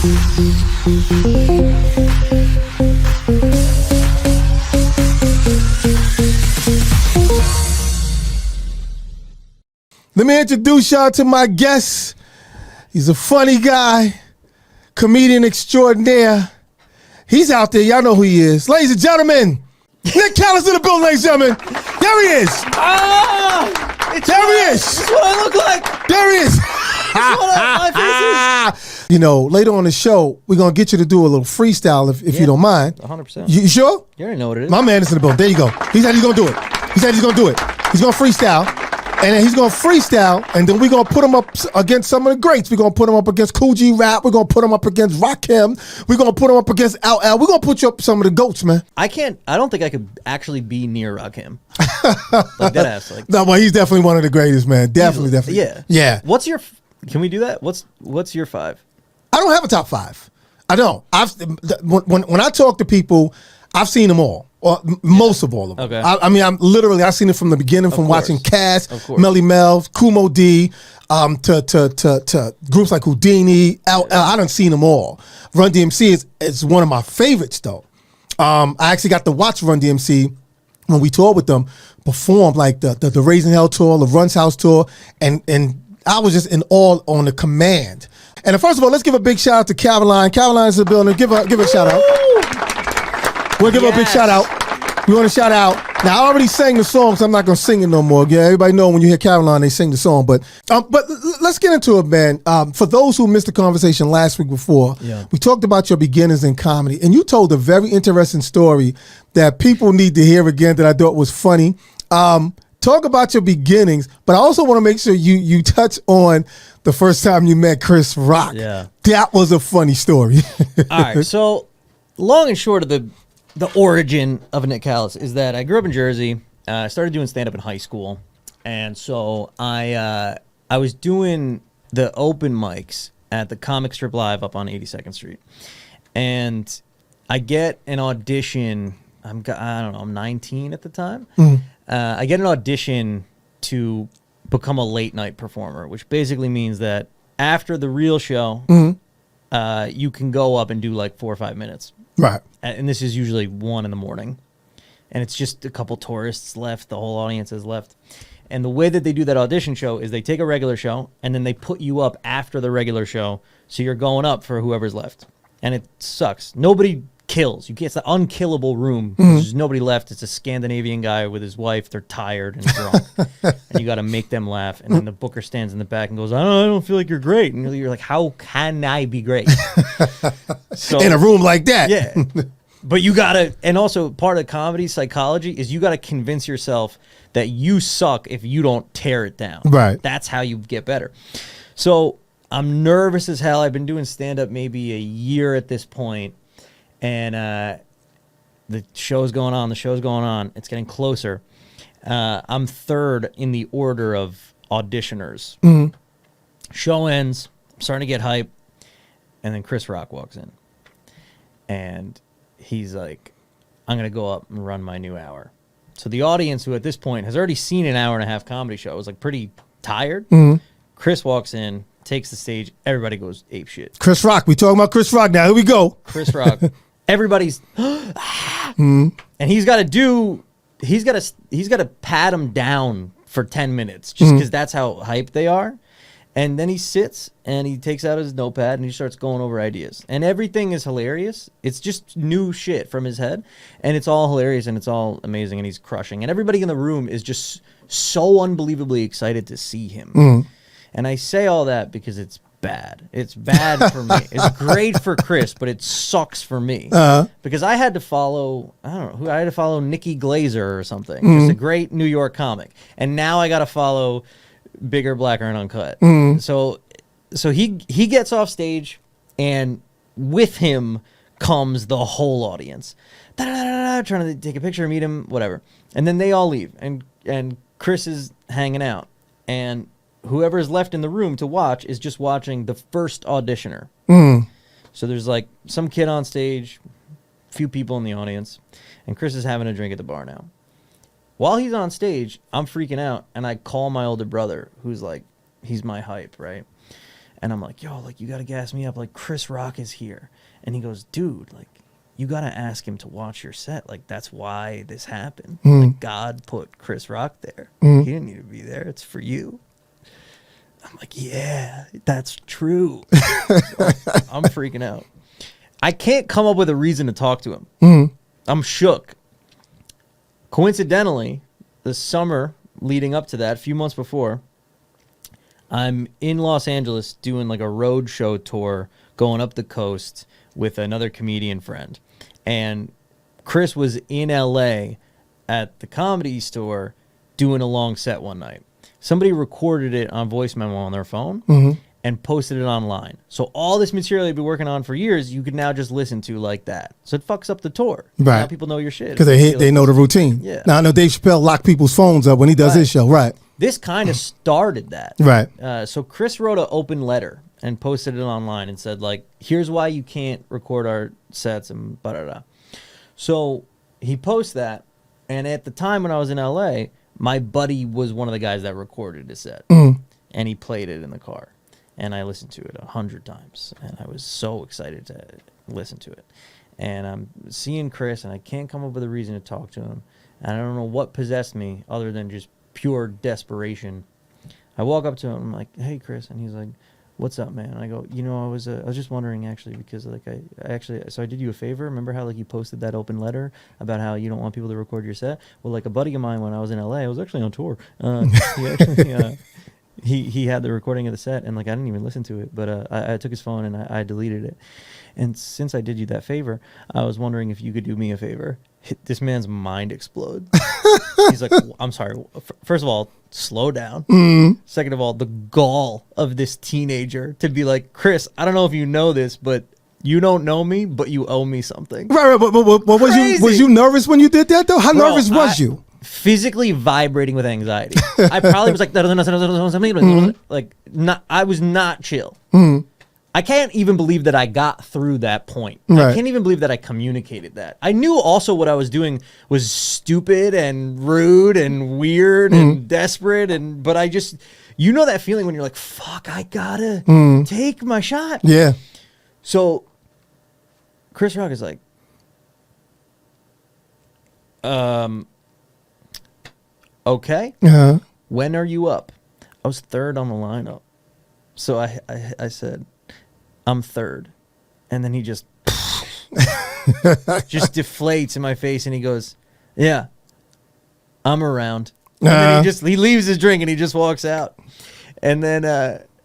Let me introduce y'all to my guest. He's a funny guy, comedian extraordinaire. He's out there. Y'all know who he is. Ladies and gentlemen, Nick Callas in the building, ladies and gentlemen. There he is. There he is. That's what I look like. There he is. That's what my face is. You know, later on the show, we're going to get you to do a little freestyle if you don't mind. 100%. You sure? You already know what it is. My man is in the building. There you go. He said he's going to do it. He said he's going to do it. He's going to freestyle. And then he's going to freestyle, and then we're going to put him up against some of the greats. We're going to put him up against Cool G Rap. We're going to put him up against Rakim. We're going to put him up against LL. We're going to put you up some of the goats, man. I don't think I could actually be near Rakim. Like that ass. Like, No, but he's definitely one of the greatest, man. Definitely. Yeah. Yeah. Can we do that? What's your 5? I don't have a top 5. I don't. When I talk to people, I've seen them all. Or most of all of them. Okay. I mean, I've seen it from the beginning, from watching Cass, Melly Mel, Kumo D, to groups like Houdini, LL. I done seen them all. Run DMC is one of my favorites, though. I actually got to watch Run DMC when we toured with them, perform like the Raising Hell tour, the Run's House tour, and I was just in awe on the command. And first of all, let's give a big shout out to Caroline. Caroline's in the building. Give her a shout out. We'll give her a big shout out. We want to shout out. Now, I already sang the song, so I'm not going to sing it no more. Yeah, everybody know when you hear Caroline, they sing the song. But let's get into it, man. For those who missed the conversation last week before, we talked about your beginnings in comedy, and you told a very interesting story that people need to hear again that I thought was funny. Talk about your beginnings, but I also want to make sure you touch on the first time you met Chris Rock. Yeah. That was a funny story. All right, so long and short of the origin of Nick Callas is that I grew up in Jersey. I started doing stand-up in high school. And so I was doing the open mics at the Comic Strip Live up on 82nd Street. And I get an audition. I don't know, I'm 19 at the time. I get an audition to become a late night performer, which basically means that after the real show, you can go up and do like 4 or 5 minutes. Right. And this is usually 1 a.m. And it's just a couple tourists left. The whole audience is left. And the way that they do that audition show is they take a regular show and then they put you up after the regular show. So you're going up for whoever's left. And it sucks. Nobody kills. It's an unkillable room. There's nobody left. It's a Scandinavian guy with his wife. They're tired and drunk. And you got to make them laugh. And then the booker stands in the back and goes, I don't feel like you're great. And you're like, how can I be great? So, in a room like that. Yeah. But you got to, and also part of comedy psychology is you got to convince yourself that you suck if you don't tear it down. Right. That's how you get better. So I'm nervous as hell. I've been doing stand-up maybe a year at this point. And the show's going on. It's getting closer. I'm third in the order of auditioners. Show ends. I'm starting to get hype. And then Chris Rock walks in. And he's like, I'm going to go up and run my new hour. So the audience, who at this point has already seen an hour-and-a-half comedy show, was like pretty tired. Chris walks in, takes the stage. Everybody goes ape shit. Chris Rock. We talking about Chris Rock now. Here we go. Chris Rock. Everybody's and he's got to pat him down for 10 minutes just because that's how hyped they are. And then he sits and he takes out his notepad and he starts going over ideas. And everything is hilarious. It's just new shit from his head. And it's all hilarious and it's all amazing and he's crushing. And everybody in the room is just so unbelievably excited to see him. And I say all that because it's bad. It's bad for me. It's great for Chris, but it sucks for me. Because I had to follow, I had to follow Nikki Glazer or something. Just a great New York comic. And now I got to follow Bigger, Blacker, and Uncut. So he gets off stage, and with him comes the whole audience. Trying to take a picture, meet him, whatever. And then they all leave, and Chris is hanging out. And whoever's left in the room to watch is just watching the first auditioner. So there's like some kid on stage, few people in the audience, and Chris is having a drink at the bar now. While he's on stage, I'm freaking out, and I call my older brother, who's like, he's my hype, right? And I'm like, yo, like, you got to gas me up. Like, Chris Rock is here. And he goes, dude, like, you got to ask him to watch your set. Like, that's why this happened. Like, God put Chris Rock there. He didn't need to be there. It's for you. I'm like, yeah, that's true. I'm freaking out. I can't come up with a reason to talk to him. I'm shook. Coincidentally, the summer leading up to that, a few months before, I'm in Los Angeles doing like a road show tour going up the coast with another comedian friend. And Chris was in LA at the Comedy Store doing a long set one night. Somebody recorded it on voice memo on their phone and posted it online. So all this material you've been working on for years, you can now just listen to like that. So it fucks up the tour. Right. Now people know your shit. Because they know the routine. Yeah. Now I know Dave Chappelle lock people's phones up when he does his show. Right. This kind of started that. Right. So Chris wrote an open letter and posted it online and said, like, here's why you can't record our sets and ba-da-da. So he posts that, and at the time when I was in LA, my buddy was one of the guys that recorded his set, and he played it in the car, and I listened to it 100 times, and I was so excited to listen to it. And I'm seeing Chris, and I can't come up with a reason to talk to him, and I don't know what possessed me other than just pure desperation. I walk up to him, I'm like, hey, Chris, and he's like, what's up, man? And I go, you know, I was just wondering, actually, because like so I did you a favor. Remember how like you posted that open letter about how you don't want people to record your set? Well, like a buddy of mine when I was in LA, I was actually on tour. He actually he had the recording of the set, and like I didn't even listen to it, but I took his phone and I deleted it. And since I did you that favor, I was wondering if you could do me a favor. This man's mind explodes. He's like, I'm sorry. First of all, slow down. Second of all, the gall of this teenager to be like, Chris, I don't know if you know this, but you don't know me, but you owe me something. Right. But was you nervous when you did that though? How nervous was you? Physically vibrating with anxiety. I probably was like, like not. I was not chill. I can't even believe that I got through that point. Right. I can't even believe that I communicated that. I knew also what I was doing was stupid and rude and weird and desperate. But I just, you know that feeling when you're like, fuck, I gotta take my shot. Yeah. So Chris Rock is like, okay. When are you up? I was third on the lineup. So I said, I'm third. And then he just deflates in my face and he goes, yeah, I'm around. And then he leaves his drink and he just walks out. And then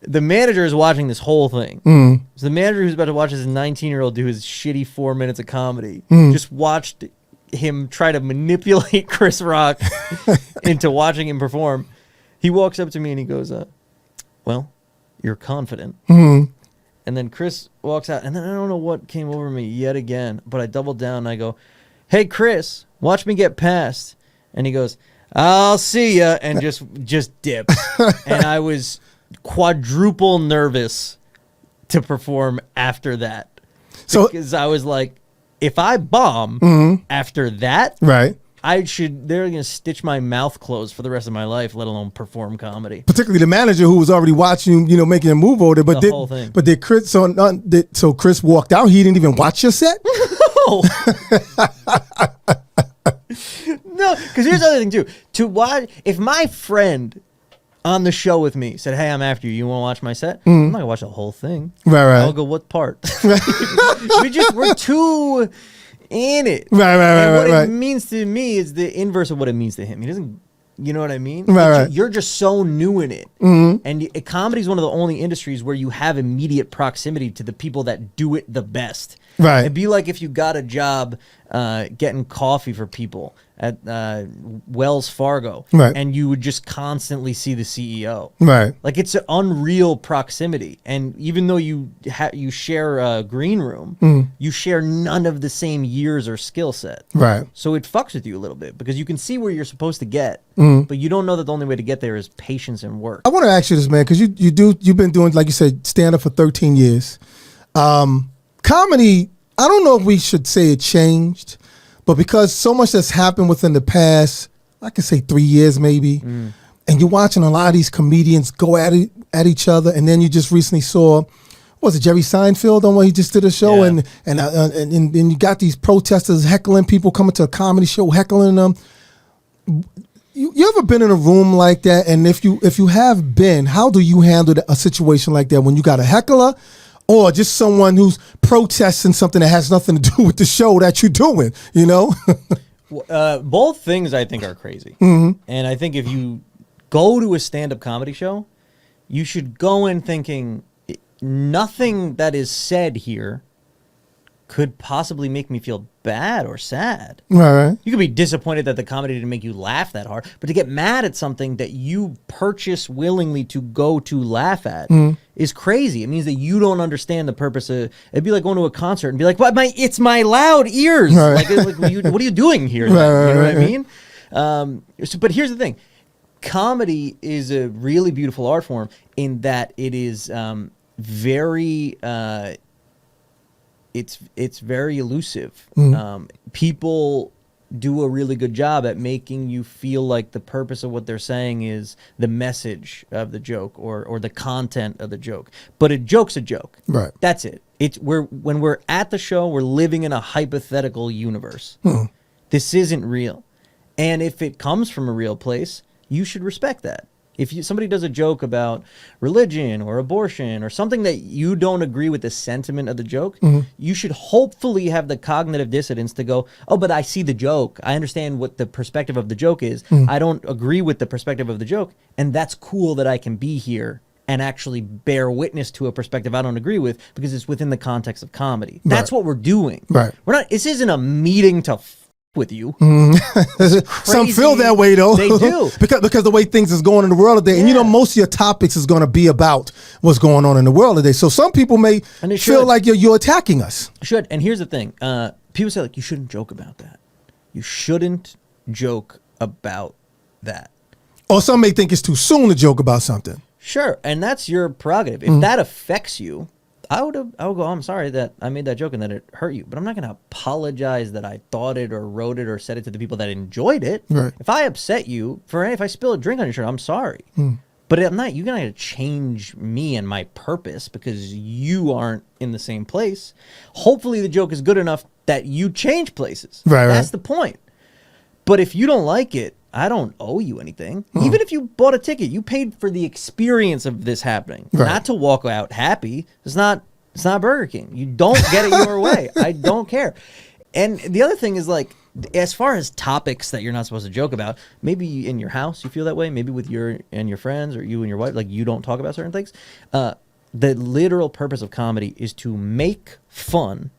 the manager is watching this whole thing. So the manager who's about to watch this 19-year-old do his shitty 4 minutes of comedy just watched him try to manipulate Chris Rock into watching him perform. He walks up to me and he goes, well, you're confident. And then Chris walks out, and then I don't know what came over me yet again, but I doubled down and I go, hey, Chris, watch me get past. And he goes, I'll see ya, and just dipped. And I was quadruple nervous to perform after that. So, because I was like, if I bomb after that, right, they're going to stitch my mouth closed for the rest of my life, let alone perform comedy. Particularly the manager who was already watching, you know, making a move over there. But the whole thing. But did Chris, so Chris walked out? He didn't even watch your set? No. No, because here's the other thing, too. To watch, if my friend on the show with me said, hey, I'm after you. You want to watch my set? I'm not going to watch the whole thing. Right. I'll go, what part? We're too in it. Right. What it means to me is the inverse of what it means to him. He doesn't, you know what I mean? Right. You're just so new in it. And comedy is one of the only industries where you have immediate proximity to the people that do it the best. Right. It'd be like if you got a job getting coffee for people at Wells Fargo, right, and you would just constantly see the CEO. Right. Like, it's an unreal proximity. And even though you share a green room, you share none of the same years or skill set. Right. So it fucks with you a little bit because you can see where you're supposed to get, but you don't know that the only way to get there is patience and work. I want to ask you this, man, because you've been doing, like you said, stand-up for 13 years. Comedy, I don't know if we should say it changed, but because so much that's happened within the past, I could say 3 years maybe, and you're watching a lot of these comedians go at it at each other, and then you just recently saw, was it Jerry Seinfeld on when he just did a show, and you got these protesters heckling people coming to a comedy show, heckling them. You ever been in a room like that? And if you have been, how do you handle a situation like that when you got a heckler or just someone who's protesting something that has nothing to do with the show that you're doing, you know? Both things I think are crazy. Mm-hmm. And I think if you go to a stand-up comedy show, you should go in thinking nothing that is said here could possibly make me feel bad or sad. Right. You could be disappointed that the comedy didn't make you laugh that hard, but to get mad at something that you purchase willingly to go to laugh at is crazy. It means that you don't understand the purpose of. It'd be like going to a concert and be like, "What? It's my loud ears. Right. Like what are you doing here?" You know what I mean? But here's the thing: comedy is a really beautiful art form in that it is very. It's very elusive. People do a really good job at making you feel like the purpose of what they're saying is the message of the joke or the content of the joke. But a joke's a joke. Right. That's it. When we're at the show, we're living in a hypothetical universe. This isn't real. And if it comes from a real place, you should respect that. If somebody does a joke about religion or abortion or something that you don't agree with the sentiment of the joke, you should hopefully have the cognitive dissonance to go, oh, but I see the joke. I understand what the perspective of the joke is. I don't agree with the perspective of the joke. And that's cool that I can be here and actually bear witness to a perspective I don't agree with because it's within the context of comedy. That's what we're doing. Right. This isn't a meeting to with you. Some feel that way though. They do. because the way things is going in the world today. And you know, most of your topics is going to be about what's going on in the world today. So some people may feel like you're attacking us. Should. And here's the thing. People say like, you shouldn't joke about that. You shouldn't joke about that. Or some may think it's too soon to joke about something. Sure. And that's your prerogative. If that affects you, I would go, I'm sorry that I made that joke and that it hurt you, but I'm not going to apologize that I thought it or wrote it or said it to the people that enjoyed it. Right. If I upset you, if I spill a drink on your shirt, I'm sorry. But I'm not, you're going to change me and my purpose because you aren't in the same place. Hopefully the joke is good enough that you change places. Right. That's the point. But if you don't like it, I don't owe you anything. Even if you bought a ticket, you paid for the experience of this happening, not to walk out happy. It's not Burger King. You don't get it your way. I don't care. And the other thing is like, as far as topics that you're not supposed to joke about, maybe in your house you feel that way. Maybe with your friends or you and your wife, like you don't talk about certain things. The literal purpose of comedy is to make fun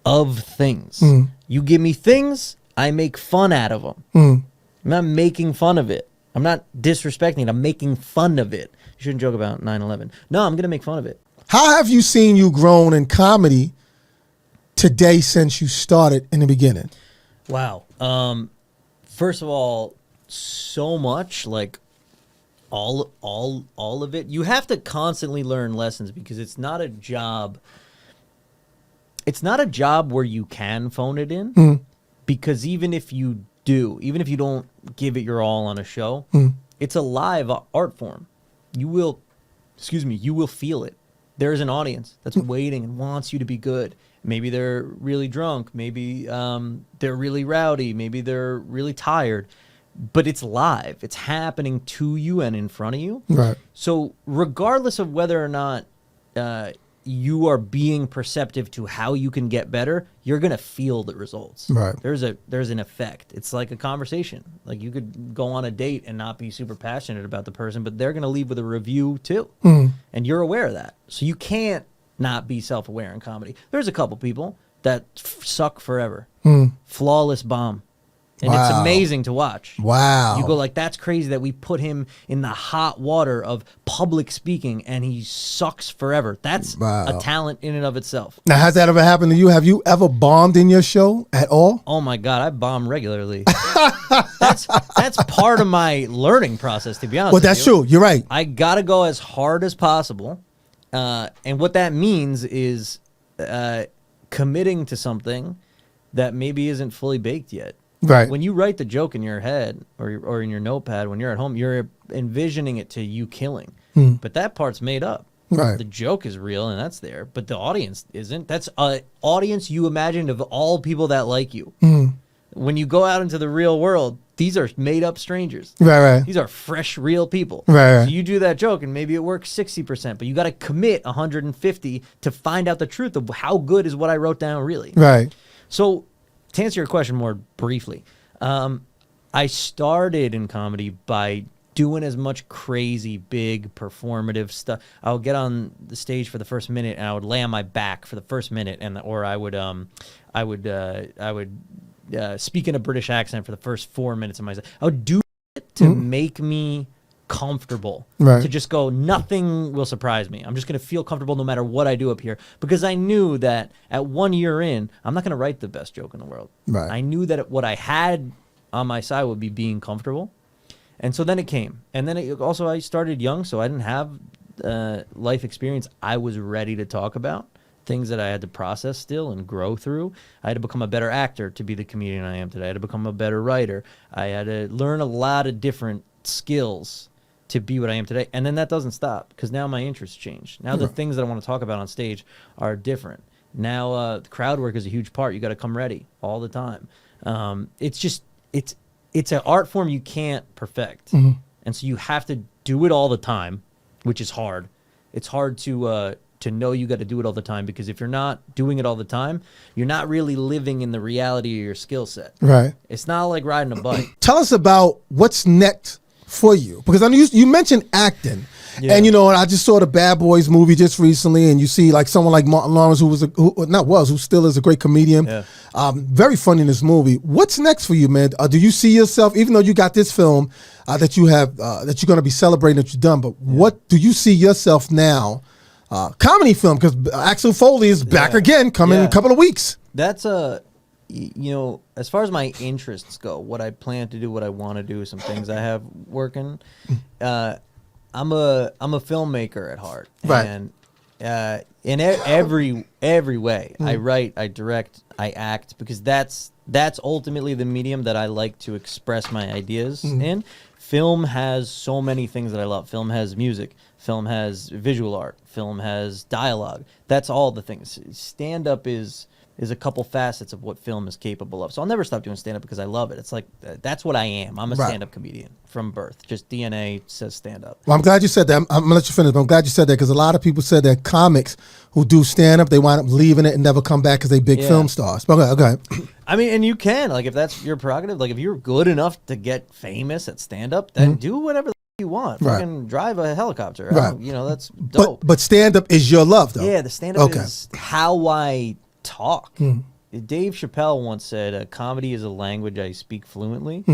of things. You give me things, I make fun out of them. I'm not making fun of it. I'm not disrespecting it. I'm making fun of it. You shouldn't joke about 9/11. No, I'm going to make fun of it. How have you seen you grown in comedy today since you started in the beginning? Wow. First of all, so much, like all of it. You have to constantly learn lessons because it's not a job. It's not a job where you can phone it in because even if you don't give it your all on a show, it's a live art form. You will feel it. There's an audience that's waiting and wants you to be good. Maybe they're really drunk. Maybe they're really rowdy. Maybe they're really tired. But it's live. It's happening to you and in front of you. Right. So regardless of whether or not you are being perceptive to how you can get better, you're going to feel the results. Right. There's an effect. It's like a conversation. Like you could go on a date and not be super passionate about the person, but they're going to leave with a review too. And you're aware of that. So you can't not be self-aware in comedy. There's a couple people that suck forever. Flawless bomb. And it's amazing to watch. Wow. You go like, that's crazy that we put him in the hot water of public speaking and he sucks forever. That's a talent in and of itself. Now, has that ever happened to you? Have you ever bombed in your show at all? Oh my God, I bomb regularly. That's part of my learning process, to be honest with you. Well, that's true. You're right. I got to go as hard as possible. And what that means is committing to something that maybe isn't fully baked yet. Right. When you write the joke in your head or in your notepad when you're at home, you're envisioning it to you killing. but that part's made up. Right. The joke is real and that's there, but the audience isn't. That's an audience you imagined of all people that like you. When you go out into the real world, these are made up strangers. Right. These are fresh, real people. Right. So you do that joke and maybe it works 60%, but you got to commit 150 to find out the truth of how good is what I wrote down really. Right. So to answer your question more briefly, I started in comedy by doing as much crazy, big, performative stuff. I would get on the stage for the first minute, and I would lay on my back for the first minute, or I would speak in a British accent for the first 4 minutes of my set. I would do it to make me comfortable, to just go, nothing will surprise me. I'm just going to feel comfortable no matter what I do up here, because I knew that at 1 year in, I'm not going to write the best joke in the world. Right. I knew that what I had on my side would be being comfortable. And so then it came. And then I started young, so I didn't have life experience I was ready to talk about, things that I had to process still and grow through. I had to become a better actor to be the comedian I am today. I had to become a better writer. I had to learn a lot of different skills to be what I am today. And then that doesn't stop, because now my interests change. Now the things that I want to talk about on stage are different. Now the crowd work is a huge part. You got to come ready all the time. It's an art form you can't perfect. And so you have to do it all the time, which is hard. It's hard to know you got to do it all the time, because if you're not doing it all the time, you're not really living in the reality of your skill set. Right. It's not like riding a bike. Tell us about what's next for you, because I know you mentioned acting. Yeah. And I just saw the Bad Boys movie just recently, and you see like someone like Martin Lawrence, who still is a great comedian. Yeah. Very funny in this movie. What's next for you, man? Do you see yourself, even though you got this film that you have that you're going to be celebrating that you've done, but what do you see yourself now? Comedy film, because Axel Foley is back again, coming in a couple of weeks. That's as far as my interests go, what I plan to do, what I want to do, some things I have working. I'm a filmmaker at heart, and in every way, I write, I direct, I act, because that's ultimately the medium that I like to express my ideas in. Film has so many things that I love. Film has music. Film has visual art. Film has dialogue. That's all the things. Stand-up is a couple facets of what film is capable of. So I'll never stop doing stand-up because I love it. It's like, that's what I am. I'm a stand-up comedian from birth. Just DNA says stand-up. Well, I'm glad you said that. I'm going to let you finish, but I'm glad you said that, because a lot of people said that comics who do stand-up, they wind up leaving it and never come back because they big film stars. But okay. I mean, and you can. Like, if that's your prerogative, like if you're good enough to get famous at stand-up, then do whatever you want. Fucking drive a helicopter. That's dope. But stand-up is your love, though. Yeah, the stand-up is how I talk. Dave Chappelle once said, comedy is a language I speak fluently.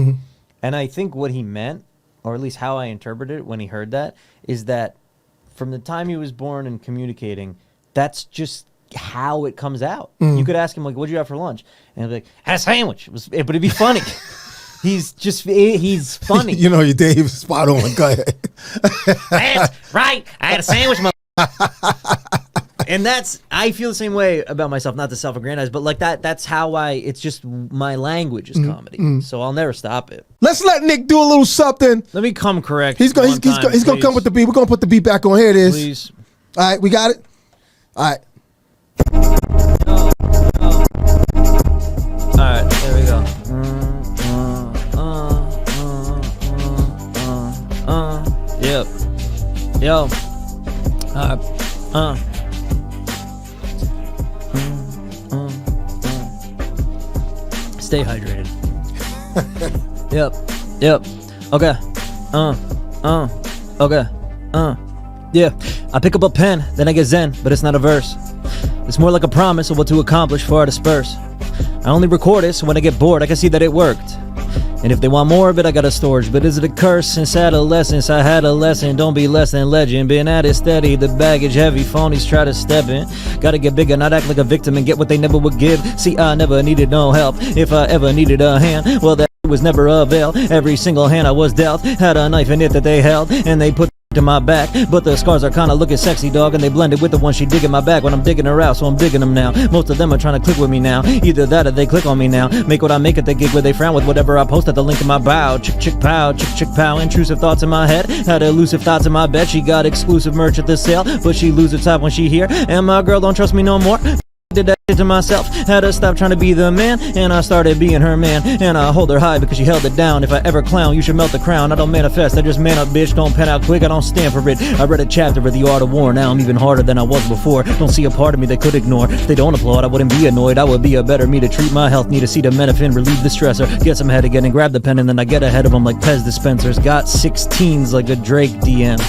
And I think what he meant, or at least how I interpreted it when he heard that, is that from the time he was born and communicating, that's just how it comes out. You could ask him, like, what'd you have for lunch? And he'd be like, had a sandwich. But it'd be funny. He's funny. Your Dave spot on. Go ahead. That's right. I had a sandwich, And I feel the same way about myself, not to self-aggrandize, but like that's how it's just my language is comedy. So I'll never stop it. Let's let Nick do a little something. Let me come correct. He's gonna come with the beat. We're gonna put the beat back on. Here it is. Please. All right, we got it. All right. All right, there we go. Yep. Yo. Stay hydrated. Yep. Okay. Okay. Yeah. I pick up a pen, then I get zen, but it's not a verse. It's more like a promise of what to accomplish before I disperse. I only record it so when I get bored I can see that it worked. And if they want more of it, I got a storage. But is it a curse? Since adolescence I had a lesson. Don't be less than legend. Been at it steady, the baggage heavy. Phonies try to step in. Gotta get bigger, not act like a victim and get what they never would give. See, I never needed no help. If I ever needed a hand, well, that was never availed. Every single hand I was dealt had a knife in it that they held, and they put to my back, but the scars are kinda looking sexy, dog, and they blended with the one she dig in my bag when I'm digging her out, so I'm digging them now. Most of them are trying to click with me now, either that or they click on me now. Make what I make at the gig where they frown with whatever I post at the link in my bio. Chick chick pow, chick chick pow, intrusive thoughts in my head, had elusive thoughts in my bed. She got exclusive merch at the sale, but she lose her top when she here, and my girl don't trust me no more. Did that shit to myself, had to stop trying to be the man, and I started being her man, and I hold her high because she held it down. If I ever clown, you should melt the crown. I don't manifest, I just man up, bitch. Don't pen out quick, I don't stand for it. I read a chapter of The Art of War, now I'm even harder than I was before. Don't see a part of me they could ignore. If they don't applaud, I wouldn't be annoyed. I would be a better me to treat my health, need a acetaminophen, relieve the stressor, get some head again and grab the pen, and then I get ahead of them like Pez dispensers. Got 16s like a Drake DM,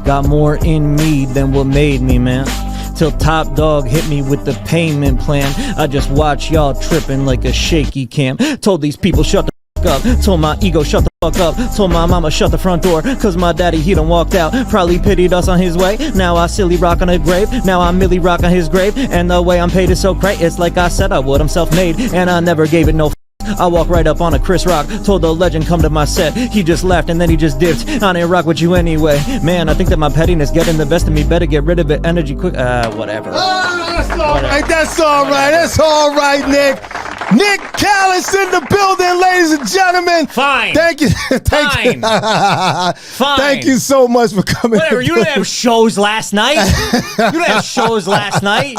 got more in me than what made me, man. Till Top Dog hit me with the payment plan. I just watch y'all tripping like a shaky cam. Told these people shut the fuck up. Told my ego shut the fuck up. Told my mama shut the front door, cause my daddy he done walked out. Probably pitied us on his way. Now I silly rock on a grave. Now I Millie rock on his grave. And the way I'm paid is so great. It's like I said I would. I'm self-made and I never gave it no I walk right up on a Chris Rock, told the legend come to my set. He just laughed and then he just dipped. I didn't rock with you anyway. Man, I think that my pettiness getting the best of me. Better get rid of it. Energy quick. Whatever. That's all right. That's all right. That's all right, Nick. Nick Callas in the building, ladies and gentlemen. Fine. Thank you. Fine. Fine. Thank you so much for coming. Whatever. You didn't have shows last night. You didn't have shows last night.